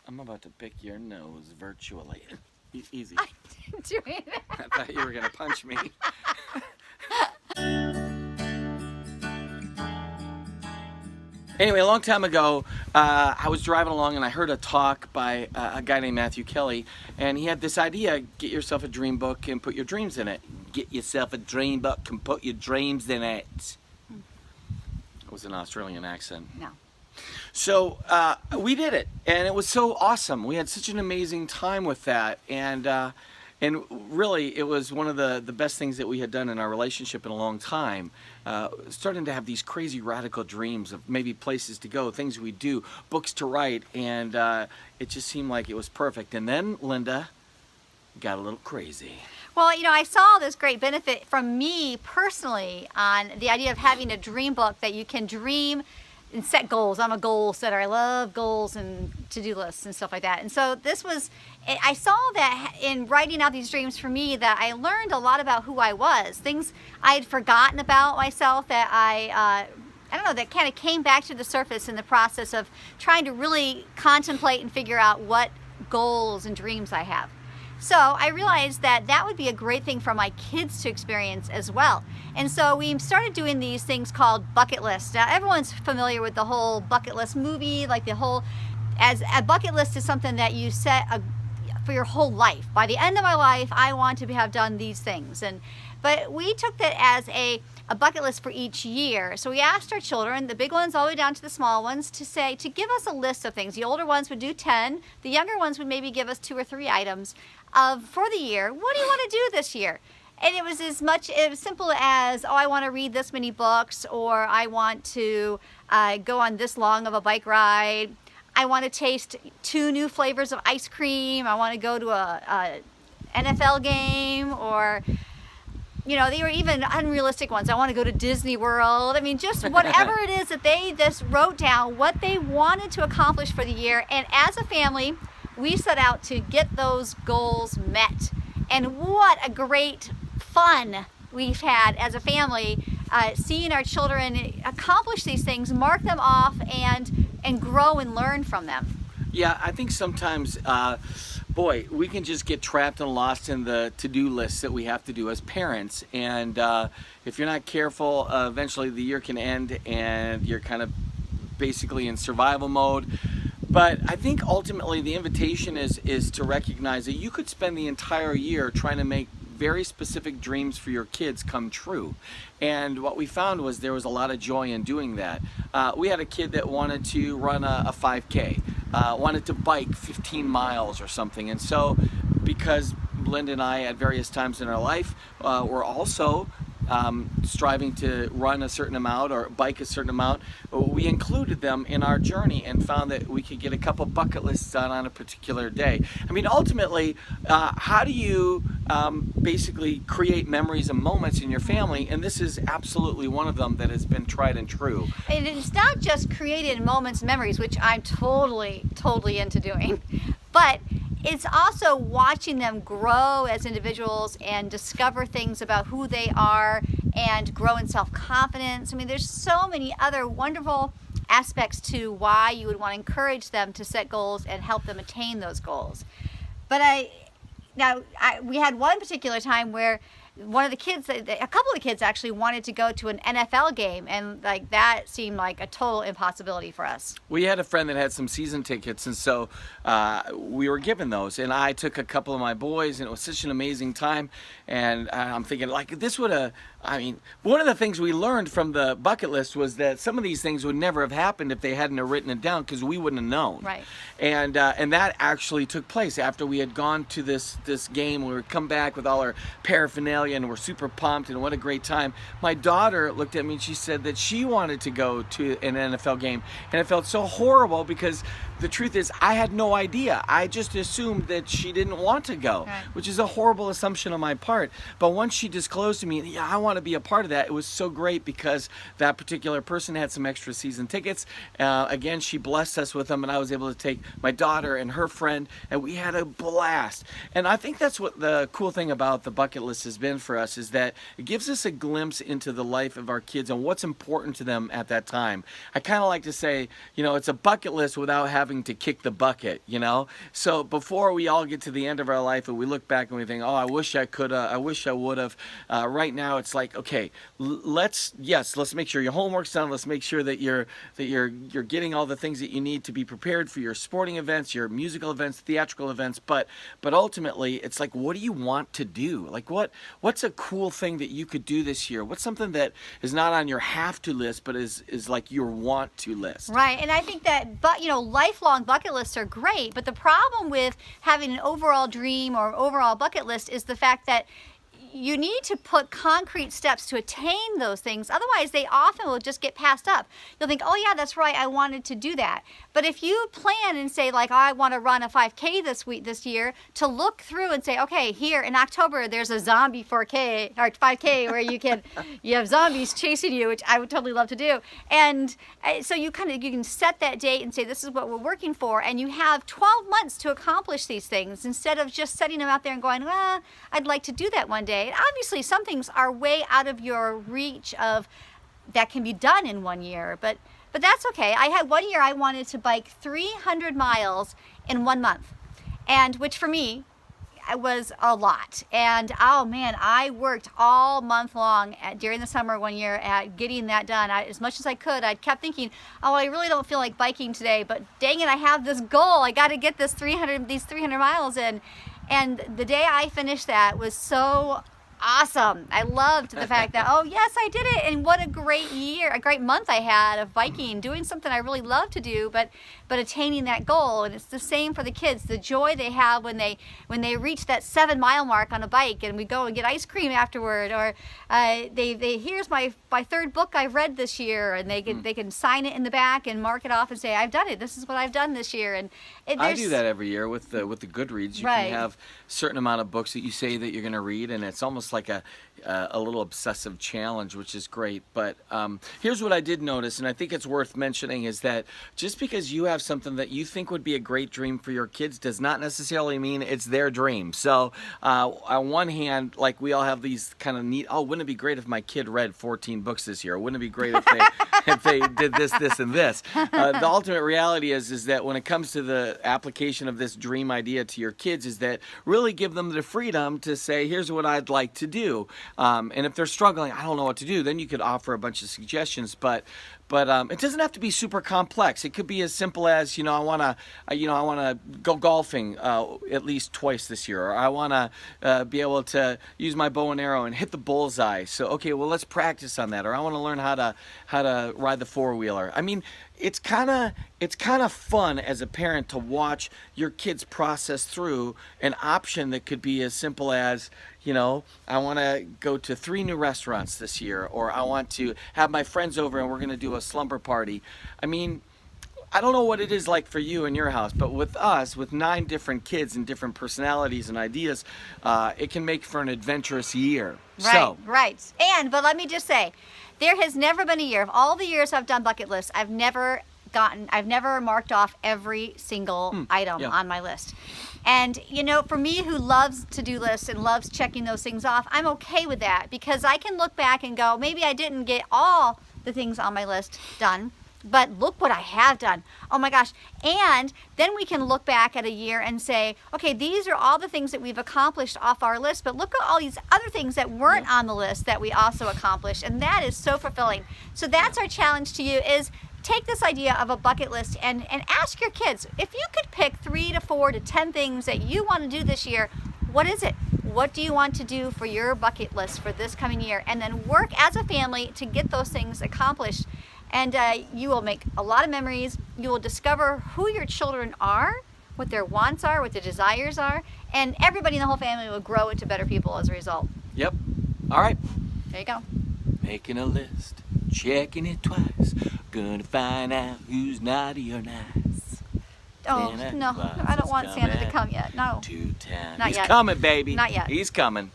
I'm about to pick your nose virtually. Easy. I didn't do it. I thought you were going to punch me. Anyway, a long time ago, I was driving along and I heard a talk by a guy named Matthew Kelly, and he had this idea: get yourself a dream book and put your dreams in it. Get yourself a dream book and put your dreams in it. It was an Australian accent. No. So we did it, and it was so awesome. We had such an amazing time with that, and really, it was one of the best things that we had done in our relationship in a long time. Starting to have these crazy radical dreams of maybe places to go, things we do, books to write, and it just seemed like it was perfect. And then Linda got a little crazy. Well, I saw this great benefit from me personally on the idea of having a dream book that you can dream and set goals. I'm a goal setter. I love goals and to-do lists and stuff like that. And so I saw that in writing out these dreams for me, that I learned a lot about who I was, things I had forgotten about myself that I don't know, that kind of came back to the surface in the process of trying to really contemplate and figure out what goals and dreams I have. So I realized that would be a great thing for my kids to experience as well. And so we started doing these things called bucket lists. Now everyone's familiar with the whole bucket list movie, as a bucket list is something that you set for your whole life. By the end of my life, I want to have done these things. But we took that as a bucket list for each year. So we asked our children, the big ones all the way down to the small ones, to give us a list of things. The older ones would do 10. The younger ones would maybe give us 2 or 3 items for the year. What do you want to do this year? And it was simple as, I want to read this many books, or I want to go on this long of a bike ride. I want to taste 2 new flavors of ice cream. I want to go to a NFL game, or they were even unrealistic ones. I want to go to Disney World. I mean, just whatever it is that they just wrote down what they wanted to accomplish for the year. And as a family, we set out to get those goals met. And what a great fun we've had as a family, seeing our children accomplish these things, mark them off, and grow and learn from them. Yeah, I think sometimes, we can just get trapped and lost in the to-do lists that we have to do as parents. And if you're not careful, eventually the year can end and you're kind of basically in survival mode. But I think ultimately the invitation is to recognize that you could spend the entire year trying to make very specific dreams for your kids come true. And what we found was there was a lot of joy in doing that. We had a kid that wanted to run a 5K, wanted to bike 15 miles or something. And so because Linda and I at various times in our life were also striving to run a certain amount or bike a certain amount, we included them in our journey and found that we could get a couple bucket lists done on a particular day. I mean, ultimately, how do you basically create memories and moments in your family? And this is absolutely one of them that has been tried and true. And it's not just creating moments, memories, which I'm totally into doing, but it's also watching them grow as individuals and discover things about who they are and grow in self-confidence. I mean, there's so many other wonderful aspects to why you would want to encourage them to set goals and help them attain those goals. But we had one particular time where one of the kids, a couple of the kids actually wanted to go to an NFL game, and that seemed like a total impossibility for us. We had a friend that had some season tickets, and so we were given those, and I took a couple of my boys, and it was such an amazing time. And I'm thinking, this would have, one of the things we learned from the bucket list was that some of these things would never have happened if they hadn't have written it down, because we wouldn't have known. Right. And that actually took place after we had gone to this game. We would come back with all our paraphernalia, and we're super pumped, and what a great time. My daughter looked at me and she said that she wanted to go to an NFL game, and it felt so horrible because the truth is I had no idea. I just assumed that she didn't want to go, right, which is a horrible assumption on my part. But once she disclosed to me, yeah, I want to be a part of that, it was so great because that particular person had some extra season tickets. Again, she blessed us with them, and I was able to take my daughter and her friend, and we had a blast. And I think that's what the cool thing about the bucket list has been in for us is that it gives us a glimpse into the life of our kids and what's important to them at that time. I kind of like to say, it's a bucket list without having to kick the bucket, So before we all get to the end of our life and we look back and we think, oh, I wish I could have, I wish I would have. Right now it's like, okay, let's make sure your homework's done. Let's make sure that you're getting all the things that you need to be prepared for your sporting events, your musical events, theatrical events. But ultimately, it's like, what do you want to do? Like, what's a cool thing that you could do this year? What's something that is not on your have to list, but is like your want to list? Right, and I think that, lifelong bucket lists are great. But the problem with having an overall dream or overall bucket list is the fact that you need to put concrete steps to attain those things. Otherwise, they often will just get passed up. You'll think, oh yeah, that's right, I wanted to do that. But if you plan and say, like, I want to run a 5K this year, to look through and say, okay, here in October, there's a zombie 4K or 5K where you have zombies chasing you, which I would totally love to do. And so you can set that date and say, this is what we're working for, and you have 12 months to accomplish these things instead of just setting them out there and going, well, I'd like to do that one day. And obviously, some things are way out of your reach of that can be done in 1 year, but that's okay. I had 1 year I wanted to bike 300 miles in 1 month, and which for me was a lot. And oh man, I worked all month long during the summer 1 year at getting that done. As much as I could, I kept thinking, oh, I really don't feel like biking today, but dang it, I have this goal. I got to get these 300 miles in. And the day I finished that was so awesome. I loved the fact that, oh yes, I did it, and what a great year, a great month I had of biking, doing something I really love to do, but attaining that goal. And it's the same for the kids. The joy they have when they reach that 7-mile mark on a bike, and we go and get ice cream afterward, or here's my third book I've read this year, and they can sign it in the back and mark it off and say, I've done it. This is what I've done this year. And I do that every year with the Goodreads. You right. can have a certain amount of books that you say that you're going to read, and it's almost like a little obsessive challenge, which is great. But here's what I did notice, and I think it's worth mentioning, is that just because you have something that you think would be a great dream for your kids does not necessarily mean it's their dream. So on one hand, like, we all have these kind of neat, oh, wouldn't it be great if my kid read 14 books this year? Wouldn't it be great if they did this, this, and this? The ultimate reality is that when it comes to the application of this dream idea to your kids, is that really give them the freedom to say, here's what I'd like to do. And if they're struggling, I don't know what to do, then you could offer a bunch of suggestions. But it doesn't have to be super complex. It could be as simple as, I want to go golfing at least twice this year, or I want to be able to use my bow and arrow and hit the bullseye. So okay, well, let's practice on that. Or I want to learn how to ride the four-wheeler. I mean, it's kind of fun as a parent to watch your kids process through an option that could be as simple as, I want to go to 3 new restaurants this year, or I want to have my friends over and we're going to do a slumber party. I mean, I don't know what it is like for you in your house, but with us, with 9 different kids and different personalities and ideas, it can make for an adventurous year. Right. But let me just say, there has never been a year, of all the years I've done bucket lists, I've never marked off every single item on my list. And, for me, who loves to-do lists and loves checking those things off, I'm okay with that, because I can look back and go, maybe I didn't get all the things on my list done, but look what I have done. Oh my gosh. And then we can look back at a year and say, okay, these are all the things that we've accomplished off our list, but look at all these other things that weren't on the list that we also accomplished. And that is so fulfilling. So that's our challenge to you, is take this idea of a bucket list and ask your kids, if you could pick 3 to 4 to 10 things that you want to do this year, what is it? What do you want to do for your bucket list for this coming year? And then work as a family to get those things accomplished. And you will make a lot of memories. You will discover who your children are, what their wants are, what their desires are, and everybody in the whole family will grow into better people as a result. Yep. All right. There you go. Making a list, checking it twice, gonna find out who's naughty or nice. Oh, Santa no, Claus I don't is want Santa to come yet. No. to town. Not He's yet. coming, baby. Not yet. He's coming.